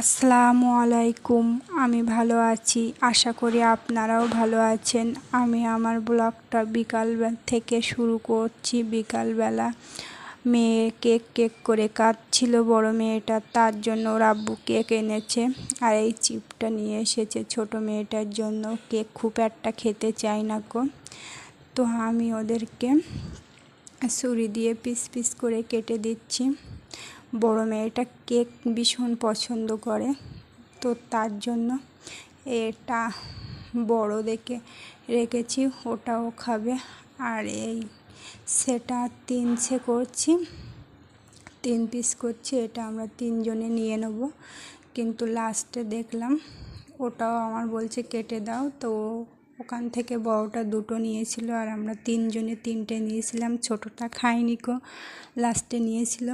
আসসালামু আলাইকুম। আমি ভালো আছি, আশা করি আপনারাও ভালো আছেন। আমি আমার ব্লগটা বিকালবেলা থেকে শুরু করছি। বিকালবেলা মেয়ে কেক করে কাঁদছিল, বড় মেয়েটা, তার জন্য ওর আব্বু কেক এনেছে আর এই চিপটা নিয়ে এসেছে ছোট মেয়েটার জন্য। কেক খুব একটা খেতে চায় না গো, তো আমি ওদেরকে ছুরি দিয়ে পিস পিস করে কেটে দিচ্ছি। বড় মেয়েটা কেক ভীষণ পছন্দ করে, তো তার জন্য এটা বড় দেখে রেখেছি, ওটাও খাবে। আর এই সেটা 3 করছি, 3 পিস করছি। এটা আমরা 3 জনে নিয়ে নেব, কিন্তু লাস্টে দেখলাম ওটাও আমার বলছে কেটে দাও, তো ওখান থেকে বড়টা 2টো নিয়েছিল আর আমরা 3 জনে 3টে নিয়েছিলাম। ছোটোটা খাইনি কো, লাস্টে নিয়েছিল।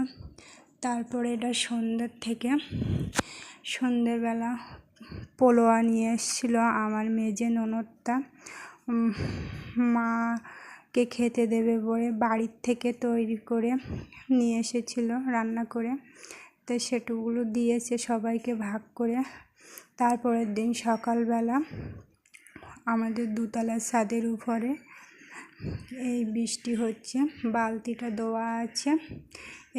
তারপরে এটা সন্ধ্যেবেলা পোলোয়া নিয়ে এসেছিলো আমার মেজে ননদটা, মাকে খেতে দেবে বলে বাড়ির থেকে তৈরি করে নিয়ে এসেছিলো রান্না করে, তো সেটুকুলো দিয়েছে সবাইকে ভাগ করে। তারপরের দিন সকালবেলা আমাদের 2তলার ছাদের উপরে এই বৃষ্টি হচ্ছে, বালতিটা দেওয়া আছে,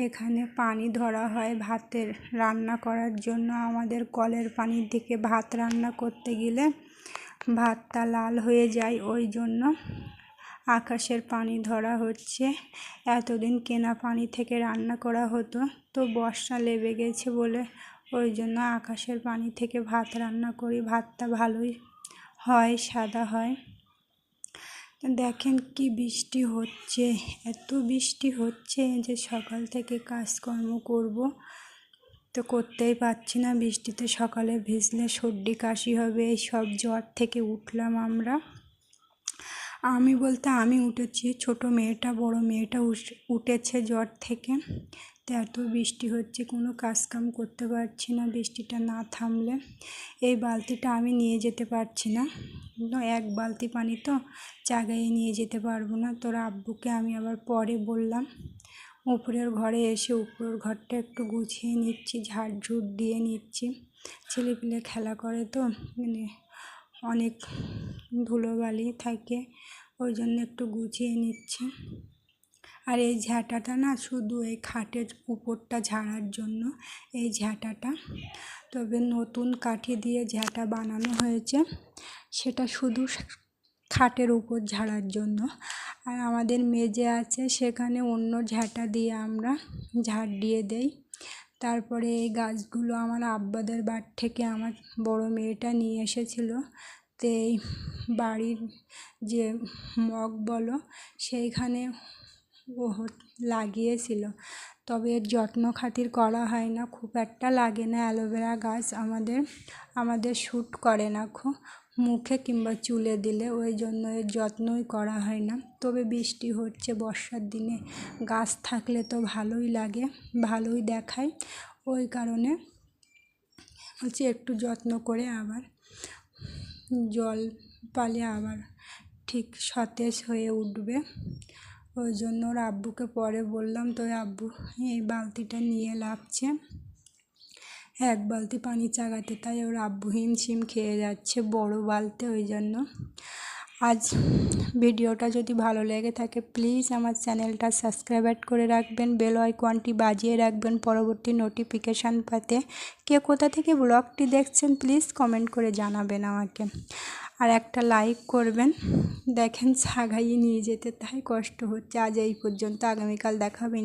এখানে পানি ধরা হয় ভাতের রান্না করার জন্য। আমাদের কলের পানির দিকে ভাত রান্না করতে গেলে ভাতটা লাল হয়ে যায়, ওই জন্য আকাশের পানি ধরা হচ্ছে। এতদিন কেনা পানি থেকে রান্না করা হতো, তো বর্ষা লেগে গেছে বলে ওই জন্য আকাশের পানি থেকে ভাত রান্না করি। ভাতটা ভালোই হয়, সাদা হয়। দেখেন কি বৃষ্টি হচ্ছে, এত বৃষ্টি হচ্ছে যে সকাল থেকে কাজকর্ম করব তো করতেই পারছি না। বৃষ্টিতে সকালে ভিজলে সর্দি কাশি হবে, এই সব জ্বর থেকে উঠলাম আমরা। আমি উঠেছি, ছোট মেয়েটা বড় মেয়েটা উঠেছে জ্বর থেকে। তো এত বৃষ্টি হচ্ছে, কোনো কাজকাম করতে পারছি না বৃষ্টিটা না থামলে। এই বালতিটা আমি নিয়ে যেতে পারছি না, এক বালতি পানি তো জায়গায় নিয়ে যেতে পারবো না। তোর আব্বুকে আমি আবার পরে বললাম। উপরের ঘরে এসে উপরের ঘরটা একটু গুছিয়ে নিচ্ছি, ঝাড়ঝুট দিয়ে নিচ্ছি। ছেলেপিলে খেলা করে তো মানে অনেক ধুলোবালি থাকে, ওই জন্য একটু গুছিয়ে নিচ্ছি। আর এই ঝাঁটাটা না শুধু এই খাটের উপরটা ঝাড়ার জন্য, এই ঝাঁটাটা তবে নতুন কাঠি দিয়ে ঝাঁটা বানানো হয়েছে, সেটা শুধু খাটের উপর ঝাড়ার জন্য। আর আমাদের মেজে আছে, সেখানে অন্য ঝাঁটা দিয়ে আমরা ঝাড় দিয়ে দেই। তারপরে এই গাছগুলো আমার আব্বাদের বাড়ি থেকে আমার বড় মেয়েটা নিয়ে এসেছিলো, তো এই বাড়ির যে মগ বলো সেইখানে ও লাগিয়েছিল, তবে এর যত্ন খাতির করা হয় না, খুব একটা লাগে না। অ্যালোভেরা গাছ আমাদের শ্যুট করে না খুব মুখে কিংবা চুলে দিলে, ওই জন্য এর যত্নই করা হয় না। তবে বৃষ্টি হচ্ছে, বর্ষার দিনে গাছ থাকলে তো ভালোই লাগে, ভালোই দেখায়, ওই কারণে হচ্ছে একটু যত্ন করে আবার জল পালে আবার ঠিক সতেজ হয়ে উঠবে। ওই জন্য ওর আব্বুকে পরে বললাম, তো আব্বু এই বালতিটা নিয়ে লাফছে, এক বালতি পানি চাগাতে, তাই ওর আব্বু হিমশিম খেয়ে যাচ্ছে বড় বালতি। ওই জন্য আজ ভিডিওটা যদি ভালো লেগে থাকে প্লিজ আমার চ্যানেলটা সাবস্ক্রাইব করে রাখবেন, বেল আইকনটি বাজিয়ে রাখবেন পরবর্তী নোটিফিকেশান পেতে। কে কোথা থেকে ব্লগটি দেখছেন প্লিজ কমেন্ট করে জানাবেন আমাকে, আর একটা লাইক করবেন। দেখেন ছাগাইয়ে নিয়ে যেতে তাই কষ্ট হচ্ছে। আজ এই পর্যন্ত, আগামীকাল দেখাবেন।